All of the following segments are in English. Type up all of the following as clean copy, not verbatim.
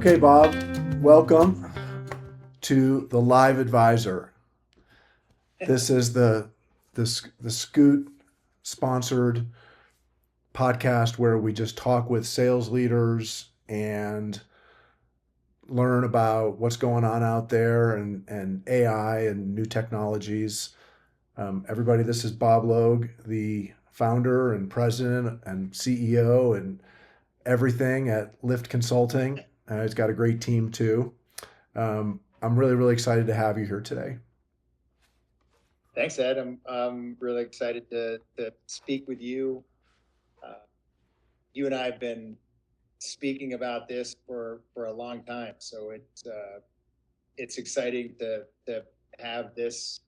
Okay, Bob, welcome to the Live Advisor. This is the Scoot sponsored podcast where we just talk with sales leaders and learn about what's going on out there and AI and new technologies. Everybody, this is Bob Logue, the founder and president and CEO and everything at Lift Consulting. He's got a great team too. I'm really, really excited to have you here today. Thanks, Ed. I'm really excited to speak with you. Uh, you and I have been speaking about this for a long time, so it's exciting to have this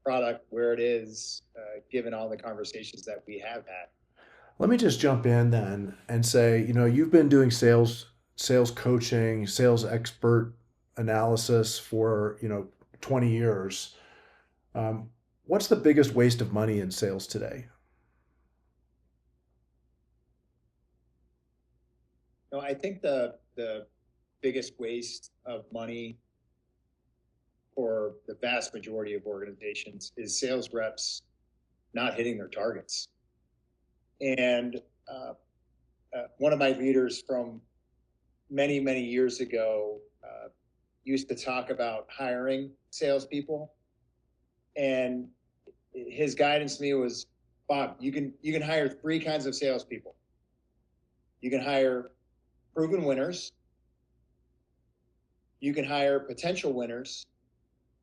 product where it is, given all the conversations that we have had. Let me just jump in then and say, you've been doing sales coaching, sales expert analysis for, 20 years. Um, what's the biggest waste of money in sales today? No, I think the biggest waste of money for the vast majority of organizations is sales reps not hitting their targets. And one of my leaders from many years ago used to talk about hiring salespeople, and his guidance to me was, Bob, you can hire three kinds of salespeople. You can hire proven winners, you can hire potential winners,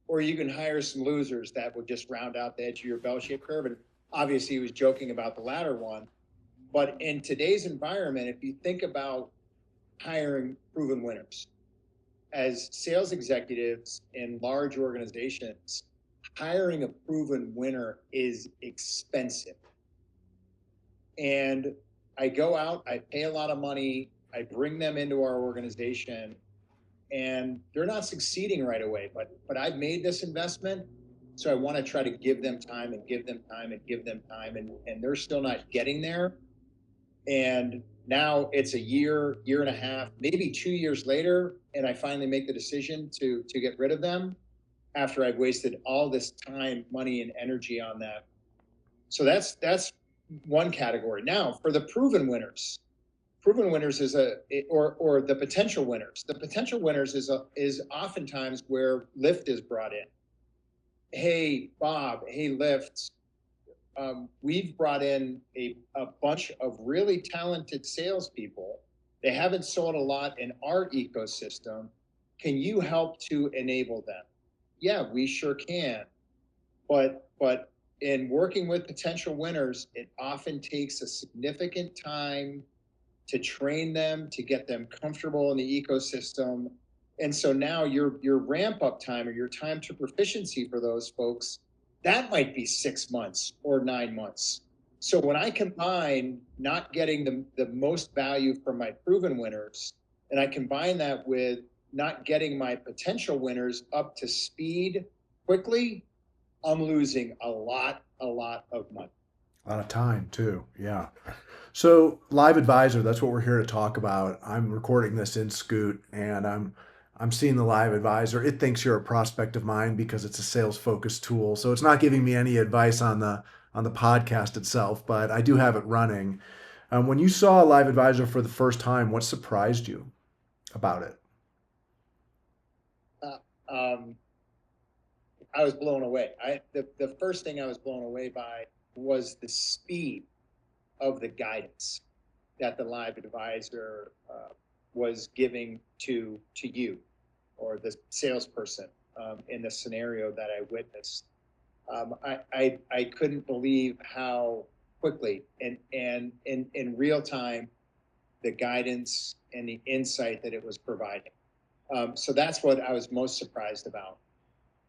or you can hire some losers that would just round out the edge of your bell-shaped curve. And obviously, he was joking about the latter one. But in today's environment, if you think about hiring proven winners, as sales executives in large organizations, hiring a proven winner is expensive. And I go out, I pay a lot of money, I bring them into our organization, and they're not succeeding right away, but I've made this investment, so I want to try to give them time and give them time and give them time, and they're still not getting there. And now it's a year and a half, maybe 2 years later, and I finally make the decision to get rid of them after I've wasted all this time, money, and energy on that. So that's one category. Now for the proven winners, is or the potential winners. The potential winners is oftentimes where Lyft is brought in. Hey, Bob. Hey, Lyft. We've brought in a bunch of really talented salespeople. They haven't sold a lot in our ecosystem. Can you help to enable them? Yeah, we sure can. But in working with potential winners, it often takes a significant time to train them, to get them comfortable in the ecosystem. And so now your ramp up time or your time to proficiency for those folks, that might be 6 months or 9 months. So when I combine not getting the most value from my proven winners, and I combine that with not getting my potential winners up to speed quickly, I'm losing a lot of money. A lot of time too. Yeah. So Live Advisor, that's what we're here to talk about. I'm recording this in Scoot and I'm seeing the Live Advisor. It thinks you're a prospect of mine because it's a sales focused tool. So it's not giving me any advice on the podcast itself, but I do have it running. When you saw Live Advisor for the first time, what surprised you about it? Uh, um, I was blown away. The first thing I was blown away by was the speed of the guidance that the Live Advisor was giving to you or the salesperson in the scenario that I witnessed. I couldn't believe how quickly and in real time the guidance and the insight that it was providing. So that's what I was most surprised about.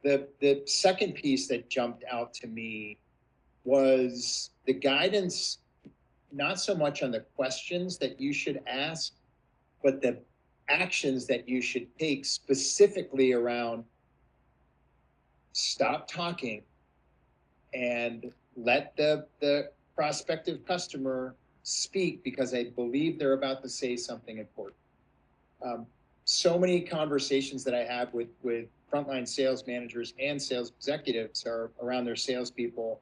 The second piece that jumped out to me was the guidance, not so much on the questions that you should ask, but the actions that you should take specifically around stop talking and let the prospective customer speak because I believe they're about to say something important. Um, so many conversations that I have with frontline sales managers and sales executives are around their salespeople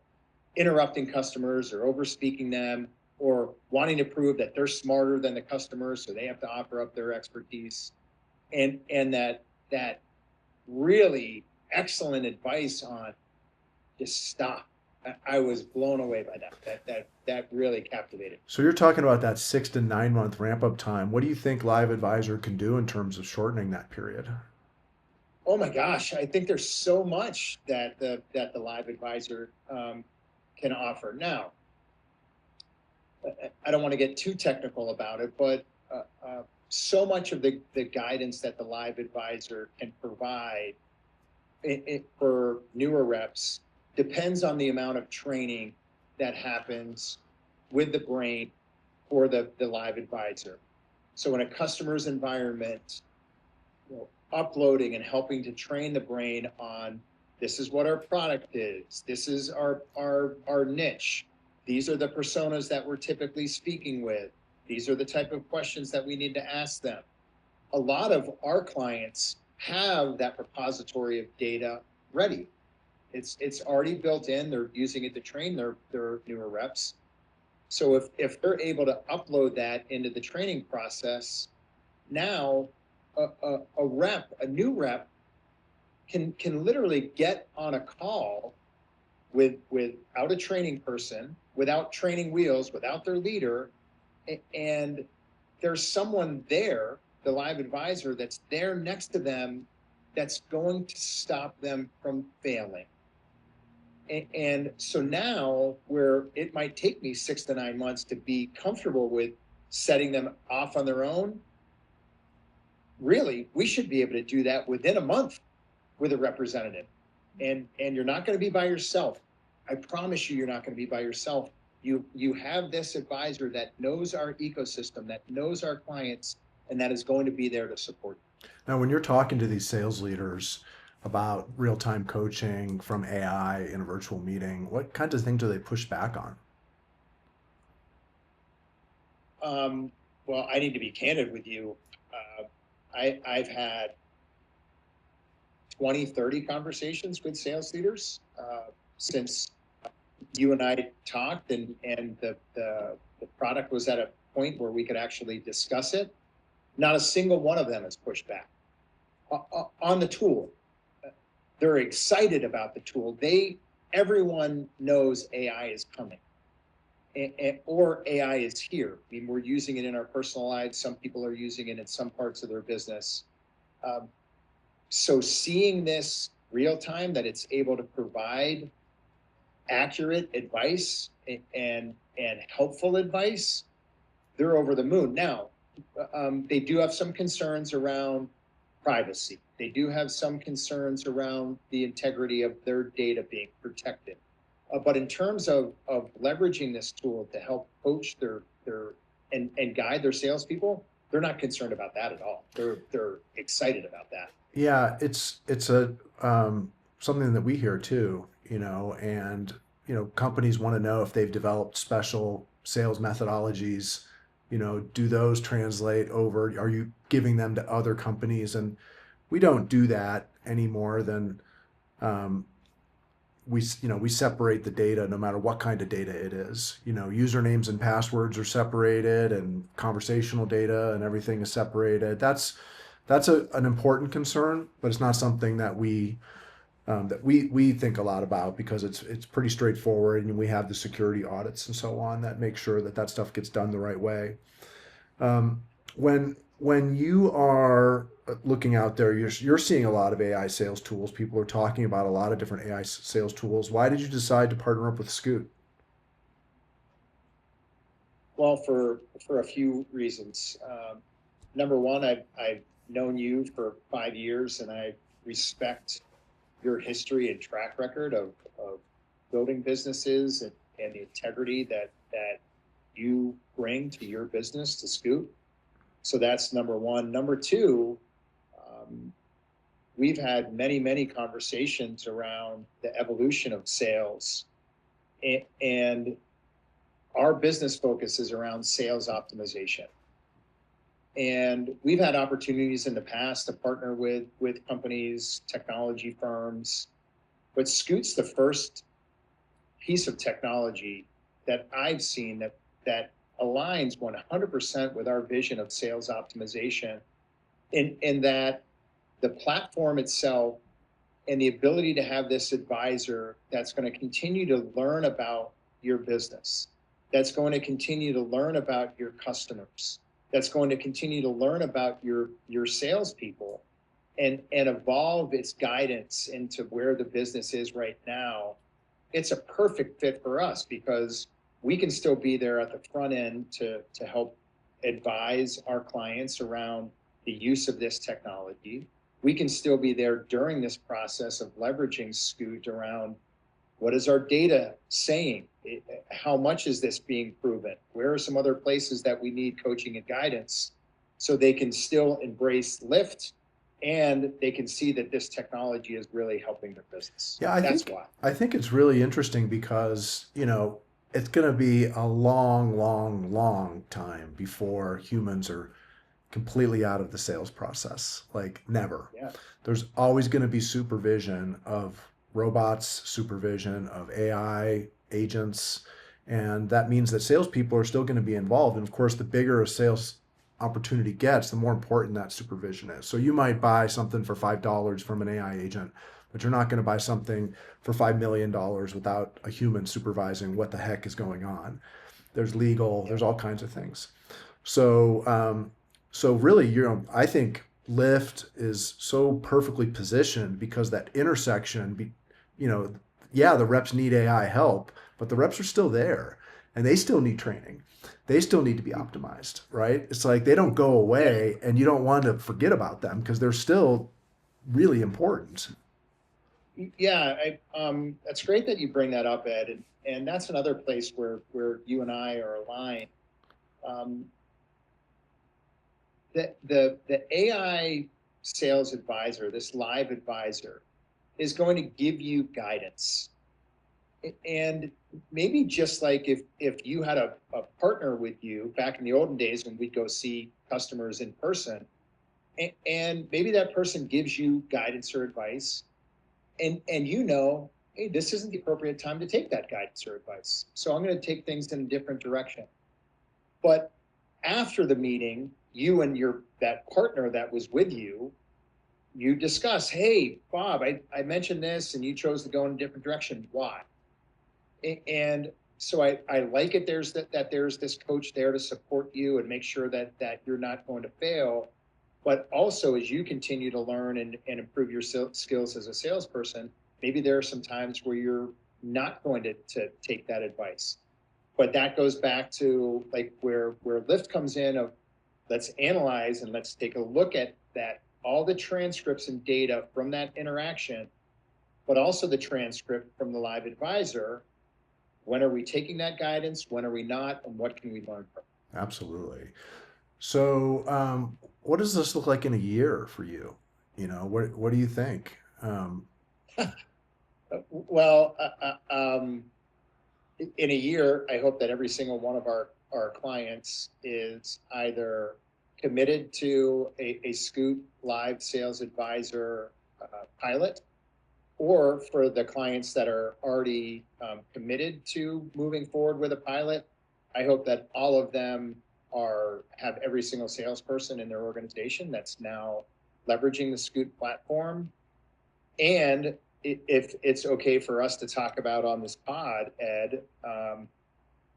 interrupting customers or over speaking them or wanting to prove that they're smarter than the customer, so they have to offer up their expertise. And that really excellent advice on just stop. I was blown away by that really captivated. So you're talking about that 6 to 9 month ramp up time. What do you think Live Advisor can do in terms of shortening that period? Oh my gosh, I think there's so much that the Live Advisor can offer. Now, I don't want to get too technical about it, but so much of the guidance that the Live Advisor can provide for newer reps depends on the amount of training that happens with the brain for the Live Advisor. So in a customer's environment, uploading and helping to train the brain on this is what our product is, this is our niche, these are the personas that we're typically speaking with, these are the type of questions that we need to ask them. A lot of our clients have that repository of data ready. It's already built in. They're using it to train their newer reps. So if they're able to upload that into the training process, now a new rep can literally get on a call without a training person, without training wheels, without their leader, and there's someone there, the Live Advisor, that's there next to them that's going to stop them from failing. And so now, where it might take me 6 to 9 months to be comfortable with setting them off on their own, really, we should be able to do that within a month with a representative. And you're not going to be by yourself. I promise you're not going to be by yourself. You have this advisor that knows our ecosystem, that knows our clients, and that is going to be there to support you. Now, when you're talking to these sales leaders about real-time coaching from AI in a virtual meeting, what kinds of things do they push back on? Well, I need to be candid with you. I've had 20, 30 conversations with sales leaders since you and I talked, and the product was at a point where we could actually discuss it. Not a single one of them has pushed back on the tool. They're excited about the tool. Everyone knows AI is coming, or AI is here. I mean, we're using it in our personal lives. Some people are using it in some parts of their business. So seeing this real time, that it's able to provide accurate advice and helpful advice, they're over the moon. Now, they do have some concerns around privacy. They do have some concerns around the integrity of their data being protected. But in terms of leveraging this tool to help coach and guide their salespeople, they're not concerned about that at all. They're excited about that. Yeah, it's a something that we hear too, and companies want to know if they've developed special sales methodologies, do those translate over? Are you giving them to other companies? And we don't do that any more than we separate the data no matter what kind of data it is. Usernames and passwords are separated, and conversational data and everything is separated. That's an important concern, but it's not something that we think a lot about, because it's pretty straightforward, and we have the security audits and so on that make sure that stuff gets done the right way. When you are looking out there, you're seeing a lot of AI sales tools. People are talking about a lot of different AI sales tools. Why did you decide to partner up with Scoot? Well, for a few reasons. Number one, I've known you for 5 years, and I respect your history and track record of building businesses and the integrity that you bring to your business, to Scoot. So that's number one. Number two, we've had many conversations around the evolution of sales, and our business focus is around sales optimization. And we've had opportunities in the past to partner with companies, technology firms, but Scoot's the first piece of technology that I've seen that aligns 100% with our vision of sales optimization, in that the platform itself and the ability to have this advisor that's going to continue to learn about your business, that's going to continue to learn about your customers, that's going to continue to learn about your salespeople, and evolve its guidance into where the business is right now. It's a perfect fit for us because we can still be there at the front end to help advise our clients around the use of this technology. We can still be there during this process of leveraging Scoot around what is our data saying? How much is this being proven? Where are some other places that we need coaching and guidance so they can still embrace Lyft and they can see that this technology is really helping their business? Yeah, That's why. I think it's really interesting because, it's going to be a long, long, long time before humans are completely out of the sales process. Like never. Yeah. There's always going to be supervision of robots, supervision of AI agents, and that means that salespeople are still going to be involved. And of course, the bigger a sales opportunity gets, the more important that supervision is. So you might buy something for $5 from an AI agent, but you're not going to buy something for $5 million without a human supervising what the heck is going on. There's legal, there's all kinds of things. So really, I think Lyft is so perfectly positioned because that intersection, you know, yeah, the reps need AI help, but the reps are still there and they still need training. They still need to be optimized, right? It's like they don't go away and you don't want to forget about them because they're still really important. Yeah, that's great that you bring that up, Ed, and that's another place where you and I are aligned. Um, the AI sales advisor, this live advisor, is going to give you guidance. And maybe just like if you had a partner with you back in the olden days when we'd go see customers in person, and maybe that person gives you guidance or advice, and hey, this isn't the appropriate time to take that guidance or advice. So I'm going to take things in a different direction. But after the meeting, you and that partner that was with you, you discuss, hey, Bob, I mentioned this and you chose to go in a different direction. Why? And so I like it. That there's this coach there to support you and make sure that you're not going to fail. But also, as you continue to learn and improve your skills as a salesperson, maybe there are some times where you're not going to take that advice. But that goes back to like where Lyft comes in of let's analyze and let's take a look at that, all the transcripts and data from that interaction, but also the transcript from the live advisor. When are we taking that guidance? When are we not? And what can we learn from it? Absolutely. So, what does this look like in a year for you? What do you think? Well, in a year, I hope that every single one of our clients is either committed to a Scoot live sales advisor pilot, or for the clients that are already committed to moving forward with a pilot, I hope that all of them have every single salesperson in their organization that's now leveraging the Scoot platform. And if it's okay for us to talk about on this pod, Ed,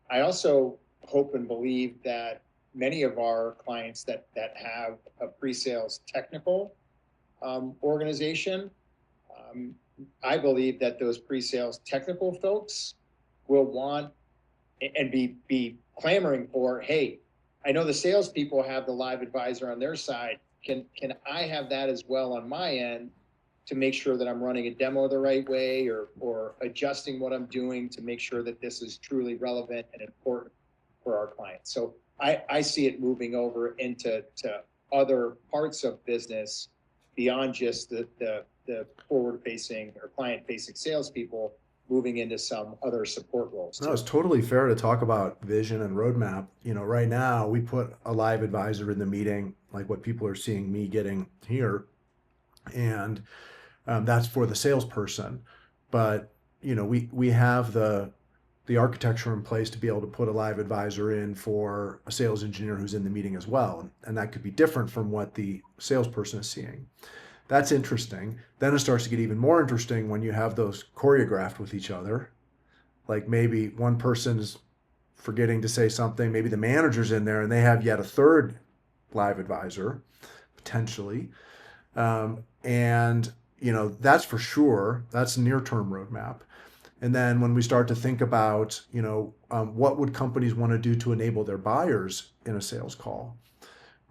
I also hope and believe that many of our clients that have a pre-sales technical organization, I believe that those pre-sales technical folks will want and be clamoring for, hey, I know the salespeople have the live advisor on their side. Can I have that as well on my end to make sure that I'm running a demo the right way or adjusting what I'm doing to make sure that this is truly relevant and important for our clients? So I see it moving over into other parts of business beyond just the forward-facing or client-facing salespeople, moving into some other support roles No, too. it's totally fair to talk about vision and roadmap. Right now we put a live advisor in the meeting, like what people are seeing me getting here, and that's for the salesperson. But we have the architecture in place to be able to put a live advisor in for a sales engineer who's in the meeting as well, and that could be different from what the salesperson is seeing. That's interesting. Then it starts to get even more interesting when you have those choreographed with each other. Like maybe one person's forgetting to say something, maybe the manager's in there and they have yet a third live advisor potentially. And that's for sure. That's near term roadmap. And then when we start to think about, what would companies want to do to enable their buyers in a sales call,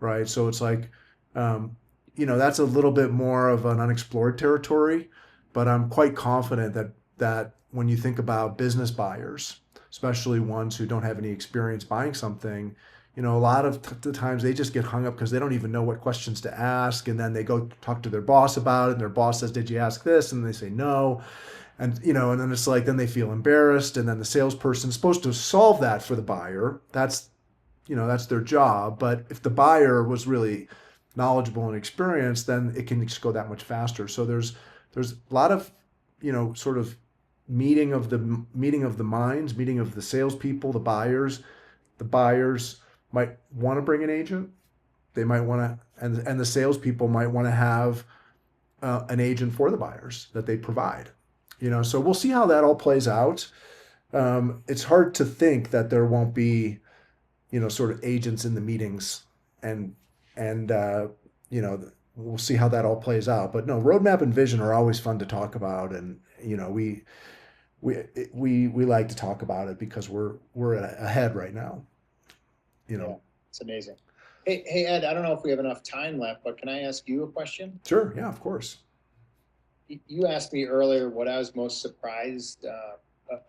right? So it's like, that's a little bit more of an unexplored territory, but I'm quite confident that when you think about business buyers, especially ones who don't have any experience buying something, a lot of the times they just get hung up because they don't even know what questions to ask, and then they go talk to their boss about it, and their boss says, "Did you ask this?" And they say no, and then it's like then they feel embarrassed, and then the salesperson's supposed to solve that for the buyer. That's their job. But if the buyer was really knowledgeable and experienced, then it can just go that much faster. So there's a lot of sort of meeting of the minds, meeting of the salespeople, the buyers. The buyers might want to bring an agent. They might want to, and the salespeople might want to have an agent for the buyers that they provide. So we'll see how that all plays out. It's hard to think that there won't be sort of agents in the meetings, and we'll see how that all plays out. But no, roadmap and vision are always fun to talk about, and we like to talk about it because we're ahead right now. Yeah, it's amazing. Hey Ed, I don't know if we have enough time left, but can I ask you a question? Sure, yeah, of course. You asked me earlier what I was most surprised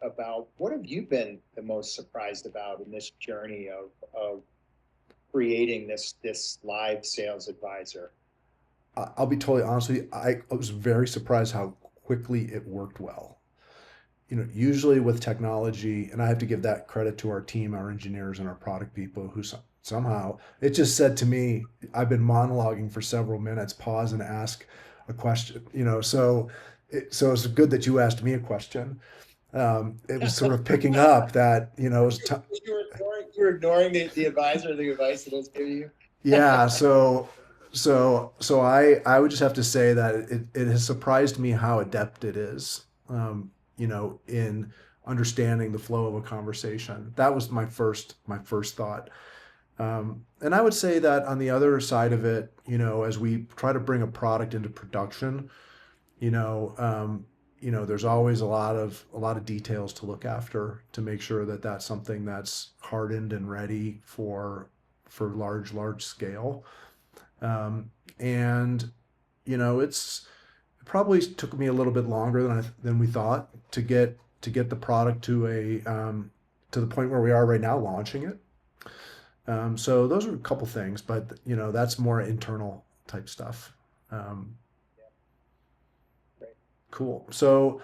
about. What have you been the most surprised about in this journey of creating this live sales advisor? I'll be totally honest with you. I was very surprised how quickly it worked well. Usually with technology, and I have to give that credit to our team, our engineers, and our product people who somehow it just said to me, I've been monologuing for several minutes, pause and ask a question. So it's good that you asked me a question. It was sort of picking up that it was You're ignoring the advisor, the advice that it's giving you. yeah. So I would just have to say that it has surprised me how adept it is. In understanding the flow of a conversation. That was my first thought. And I would say that on the other side of it, as we try to bring a product into production, there's always a lot of details to look after to make sure that that's something that's hardened and ready for large scale. And it probably took me a little bit longer than we thought to get the product to the point where we are right now, launching it. So those are a couple things, but that's more internal type stuff. Um, Right. cool. So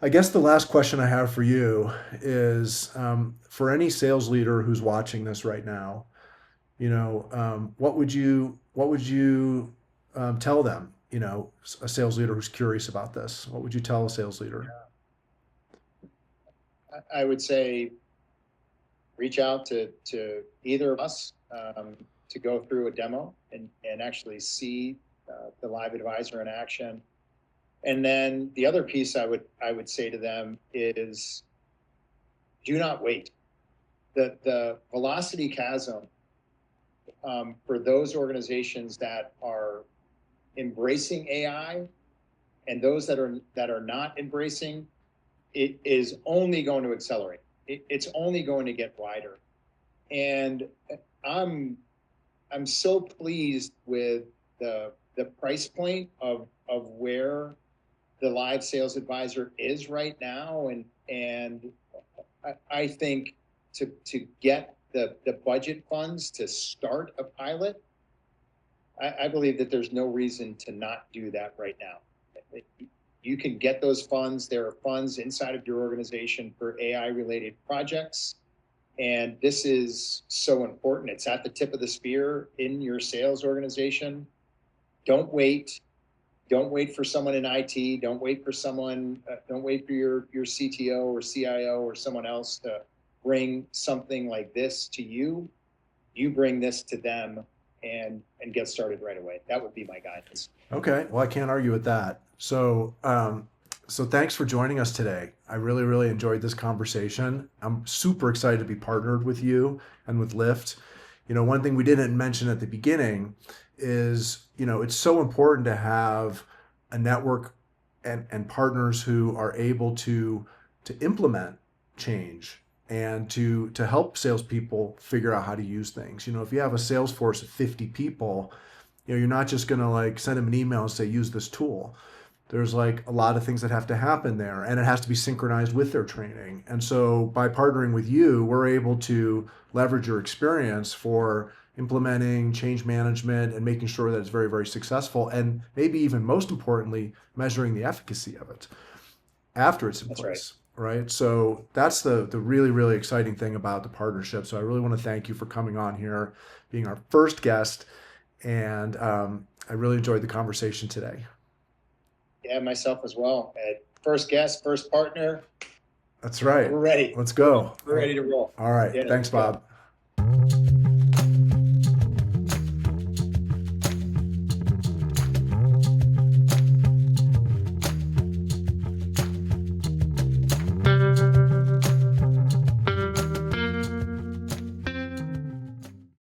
I guess the last question I have for you is, for any sales leader who's watching this right now, what would you tell them? A sales leader who's curious about this. What would you tell a sales leader? I would say reach out to either of us to go through a demo and actually see the live advisor in action. And then the other piece I would say to them is do not wait. The velocity chasm for those organizations that are embracing AI and those that are not embracing it is only going to accelerate. It's only going to get wider. And I'm so pleased with the price point of where the live sales advisor is right now, and I think to get the budget funds to start a pilot, I believe that there's no reason to not do that right now. You can get those funds. There are funds inside of your organization for AI related projects. And this is so important. It's at the tip of the spear in your sales organization. Don't wait. Don't wait for someone in IT. Don't wait for someone. Don't wait for your CTO or CIO or someone else to bring something like this to you. You bring this to them and get started right away. That would be my guidance. Okay, well, I can't argue with that. So thanks for joining us today. I really, really enjoyed this conversation. I'm super excited to be partnered with you and with Lyft. One thing we didn't mention at the beginning is, it's so important to have a network and partners who are able to implement change and to help salespeople figure out how to use things. If you have a sales force of 50 people, you're not just going to like send them an email and say, use this tool. There's like a lot of things that have to happen there, and it has to be synchronized with their training. And so by partnering with you, we're able to leverage your experience for implementing change management and making sure that it's very, very successful. And maybe even most importantly, measuring the efficacy of it after it's in That's place. Right. So that's the really, really exciting thing about the partnership. So I really want to thank you for coming on here, being our first guest. And I really enjoyed the conversation today. Yeah, myself as well. First guest, first partner. That's right. We're ready. Let's go. We're ready to roll. All right. Yeah, Thanks, Bob.